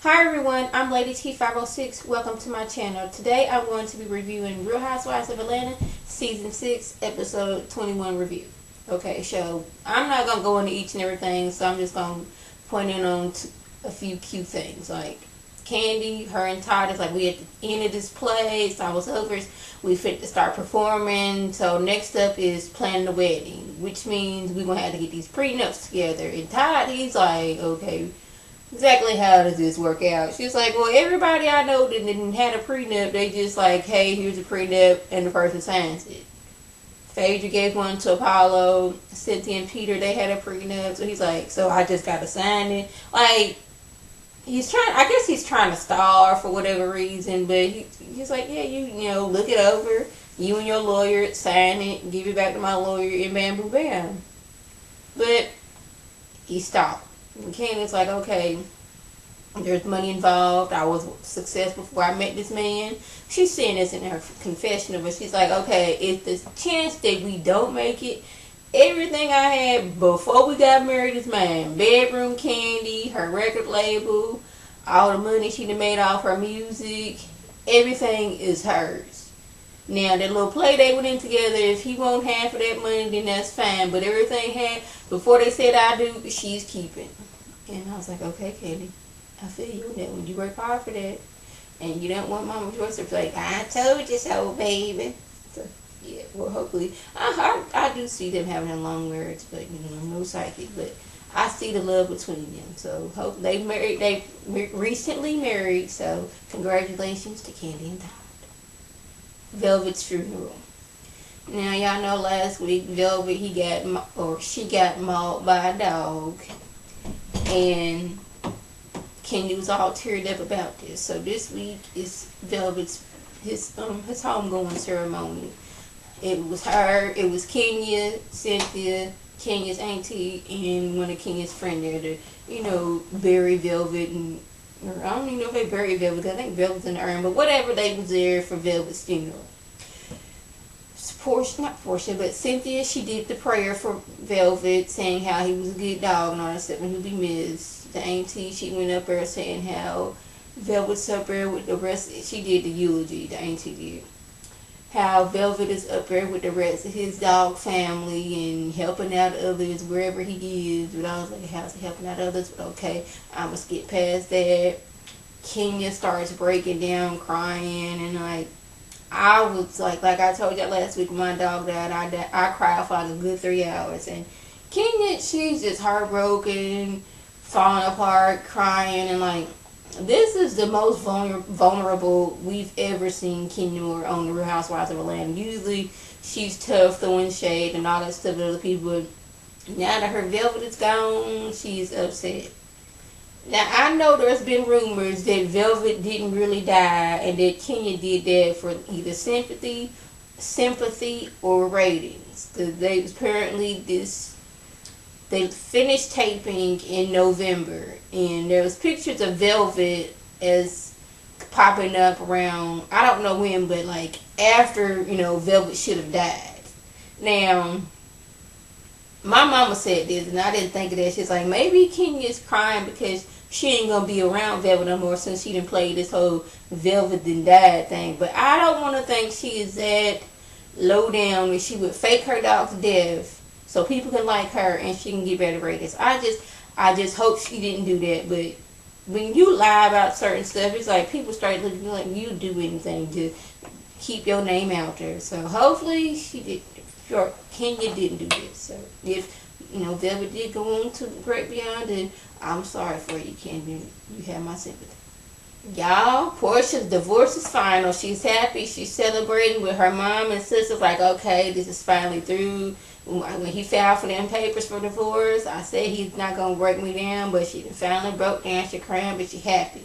Hi everyone, I'm Lady T506. Welcome to my channel. Today I'm going to be reviewing Real Housewives of Atlanta Season 6 Episode 21 review. Okay, so I'm not going to go into each and everything, so I'm just going to point in on a few cute things. Like Kandi, her and Todd is like, we at the end of this play, it's almost over, we fit to start performing. So next up is planning the wedding, which means we're going to have to get these prenups together. And Todd, he's like, okay, exactly how does this work out? She's like, well, everybody I know that didn't had a prenup, they just like, hey, here's a prenup, and the person signs it. Phaedra gave one to Apollo. Cynthia and Peter, they had a prenup, so he's like, so I just gotta sign it. Like, I guess he's trying to stall for whatever reason, but he's like, yeah, you know, look it over, you and your lawyer, sign it, give it back to my lawyer, and bam, boom, bam. But he stopped. Candace's like, okay, there's money involved. I was successful before I met this man. She's saying this in her confessional, but she's like, okay, if the chance that we don't make it, everything I had before we got married is mine. Bedroom, Kandi, her record label, all the money she done made off her music, everything is hers. Now, that little play they went in together, if he won't half of that money, then that's fine. But everything had, before they said I do, she's keeping. And I was like, okay, Kandi, I feel you on that. When you work hard for that, and you don't want Mama Joyce to be like, I told you so, baby. So, yeah, well, hopefully, I do see them having a long marriage, but, you know, no psychic. But I see the love between them. So, hope they recently married, so congratulations to Kandi and Todd. Velvet's funeral. Now, y'all know last week, Velvet, she got mauled by a dog. And Kandi was all teared up about this. So this week is Velvet's his homegoing ceremony. It was her, it was Kenya, Cynthia, Kenya's auntie, and one of Kenya's friends there to, you know, bury Velvet. And or I don't even know if they buried Velvet, I think Velvet's in the urn, but whatever, they was there for Velvet's funeral. Not Portia, but Cynthia, she did the prayer for Velvet, saying how he was a good dog and all that stuff and he'll be missed. The auntie, she went up there saying how Velvet's up there with the rest. She did the eulogy, the auntie did. How Velvet is up there with the rest of his dog family and helping out others wherever he is. But I was like, how's he helping out others? But okay, I must get past that. Kenya starts breaking down, crying, and like, I was like I told y'all last week, my dog died. I cried for like a good 3 hours. And Kenya, she's just heartbroken, falling apart, crying, and like, this is the most vulnerable we've ever seen Kenya on the Real Housewives of Atlanta. Usually, she's tough, throwing shade and all that stuff to other people. But now that her Velvet is gone, she's upset. Now, I know there's been rumors that Velvet didn't really die and that Kenya did that for either sympathy, or ratings. They apparently they finished taping in November, and there was pictures of Velvet as popping up around, I don't know when, but like after, you know, Velvet should have died. Now, my mama said this, and I didn't think of that. She's like, maybe Kenya's crying because she ain't gonna be around Velvet no more since she done played this whole Velvet done died thing. But I don't want to think she is that low down that she would fake her dog's death so people can like her and she can get better ratings. I just hope she didn't do that. But when you lie about certain stuff, it's like people start looking like you do anything to keep your name out there. So hopefully she did. Sure, Kenya didn't do this. So if, you know, Velvet did go on to great beyond, and I'm sorry for you, Kenya. You have my sympathy. Y'all, Portia's divorce is final. She's happy. She's celebrating with her mom and sisters. Like, okay, this is finally through. When he filed for them papers for divorce, I said he's not going to break me down, but she finally broke down. She crying, but she happy.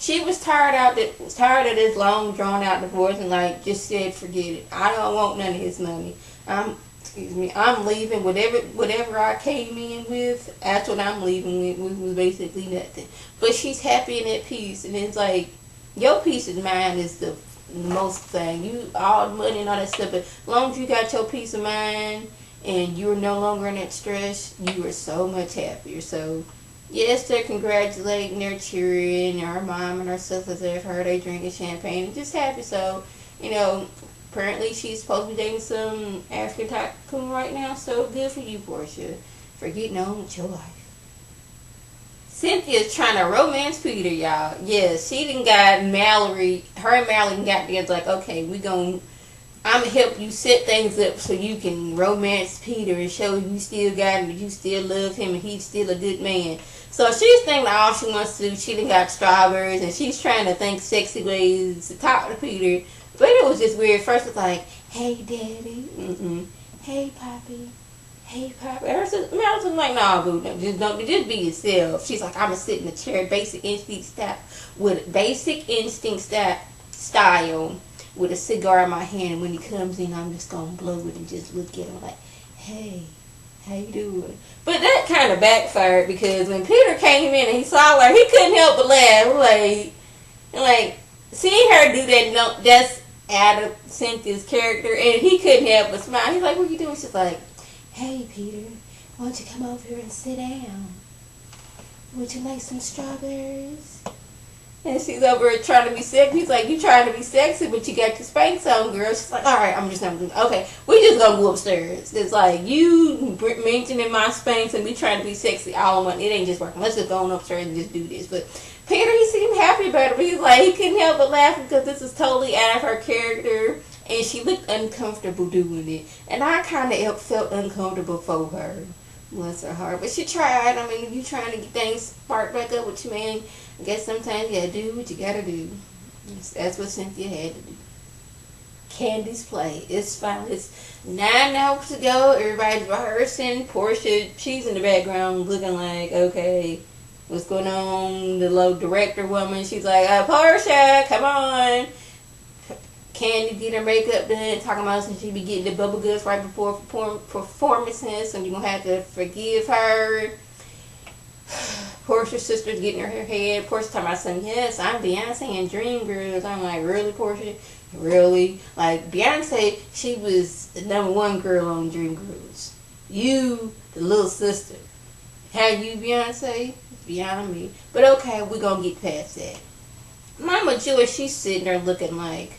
She was tired of this long, drawn-out divorce and, like, just said, forget it. I don't want none of his money. I'm leaving. Whatever I came in with, that's what I'm leaving with, which was basically nothing. But she's happy and at peace. And it's like, your peace of mind is the most thing. You, all the money and all that stuff, but as long as you got your peace of mind and you're no longer in that stress, you are so much happier. So Yes, they're congratulating their children, her mom and her sisters have her. They drinking champagne and just happy. So, you know, apparently she's supposed to be dating some African tycoon right now. So good for you, Portia, for getting on with your life. Cynthia's trying to romance Peter, y'all. Yes, she done got Mallory. Her and Mallory got together like, okay, I'm gonna help you set things up so you can romance Peter and show you still got him, you still love him, and he's still a good man. So she's thinking all she wants to do. She done got strawberries, and she's trying to think sexy ways to talk to Peter. But it was just weird. First it's like, hey, daddy. Hey, poppy. Hey, poppy. And her sister, Madison's like, nah, boo, just be yourself. She's like, I'm gonna sit in the chair, basic instinct style with a cigar in my hand, and when he comes in, I'm just gonna blow it and just look at him like, hey, how you doing? But that kind of backfired because when Peter came in and he saw her, he couldn't help but laugh. Like seeing her do that, no, that's out of Cynthia's character, and he couldn't help but smile. He's like, what are you doing? She's like, hey, Peter, why don't you come over here and sit down? Would you like some strawberries? And she's over here trying to be sexy. He's like, you trying to be sexy, but you got your Spanx on, girl. She's like, all right, I'm just not doing. Okay, we just gonna go upstairs. It's like you mentioning my Spanx and me trying to be sexy all month. It ain't just working. Let's just go on upstairs and just do this. But Peter, he seemed happy about it. But he's like, he couldn't help but laugh because this is totally out of her character, and she looked uncomfortable doing it. And I kind of felt uncomfortable for her. Bless her heart. But she tried. I mean, if you trying to get things sparked back up with your man, I guess sometimes you gotta do what you gotta do. That's what Cynthia had to do. Candy's play. It's fine. It's 9 hours to go. Everybody's rehearsing. Portia, she's in the background looking like, okay, what's going on? The little director woman, she's like, Portia, come on. Kandi get her makeup done, talking about since she be getting the bubble guts right before performances, so you're gonna have to forgive her. Portia's sister's getting her head. Portia talking about something. Yes, I'm Beyonce and Dreamgirls. I'm like, really, Portia? Really? Like Beyonce, she was the #1 girl on Dreamgirls. You, the little sister. How you, Beyonce? Beyond me. But okay, we're gonna get past that. Mama Joy, she's sitting there looking like,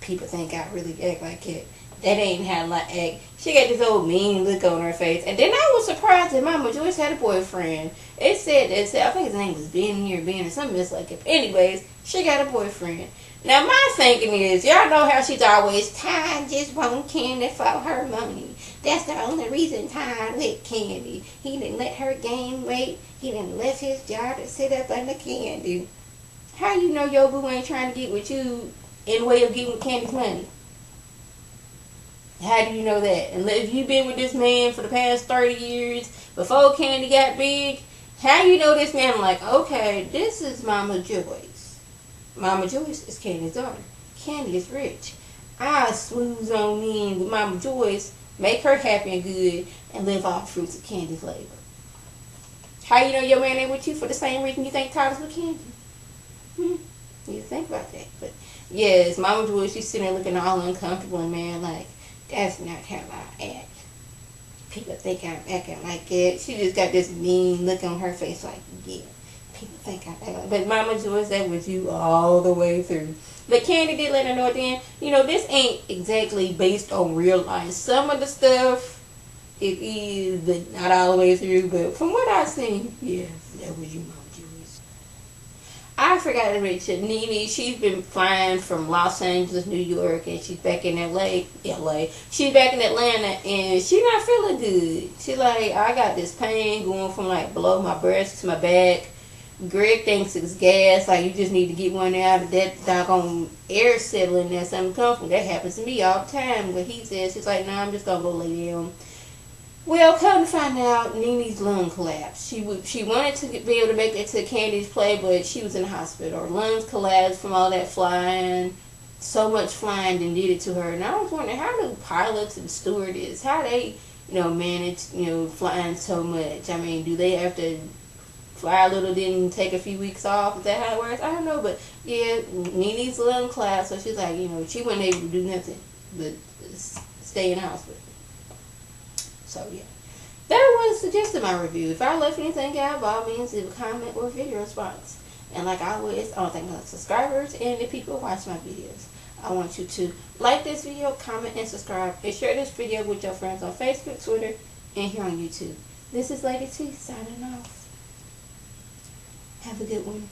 people think I really act like it. That ain't how I act. She got this old mean look on her face. And then I was surprised that Mama Joyce had a boyfriend. It said, I think his name was Ben or something just like it. Anyways, she got a boyfriend. Now my thinking is, y'all know how she's always, Ty just want Candy for her money. That's the only reason Ty let Candy. He didn't let her gain weight. He didn't left his job to sit up under Candy. How you know your boo ain't trying to get with you in way of getting Candy's money? How do you know that? And if you've been with this man for the past 30 years, before Kandi got big, how you know this man? I'm like, okay, this is Mama Joyce. Mama Joyce is Kandi's daughter. Kandi is rich. I swooze on in with Mama Joyce, make her happy and good, and live off the fruits of Kandi's labor. How you know your man ain't with you for the same reason you think Tyler's with Kandi? You think about that. But yes, Mama Joyce, she's sitting there looking all uncomfortable, and man, like, that's not how I act. People think I'm acting like that. She just got this mean look on her face like, yeah, people think I'm acting like that. But Mama Joyce, that was you all the way through. But Kandi did let her know at the end, this ain't exactly based on real life. Some of the stuff, it is, but not all the way through. But from what I've seen, yeah, that was you, Mama Joyce. I forgot to mention Nene. She's been flying from Los Angeles, New York, and she's back in LA. She's back in Atlanta, and she's not feeling good. She's like, I got this pain going from like below my breast to my back. Greg thinks it's gas, like you just need to get one out of that doggone air settling there, something comfortable. That happens to me all the time. But he says, she's like, nah, I'm just gonna go lay down. Well, come to find out, Nene's lung collapsed. She wanted to be able to make it to Kandi's play, but she was in the hospital. Her lungs collapsed from all that flying. So much flying and did it to her. And I was wondering, how do pilots and stewardess, how they, manage, flying so much? I mean, do they have to fly a little, then take a few weeks off? Is that how it works? I don't know, but yeah, Nene's lung collapsed, so she's like, she wasn't able to do nothing but stay in the hospital. So, yeah. That was suggested my review. If I left anything out, by all means, leave a comment or a video response. And like always, I want to thank my subscribers and the people who watch my videos. I want you to like this video, comment, and subscribe, and share this video with your friends on Facebook, Twitter, and here on YouTube. This is Lady T signing off. Have a good one.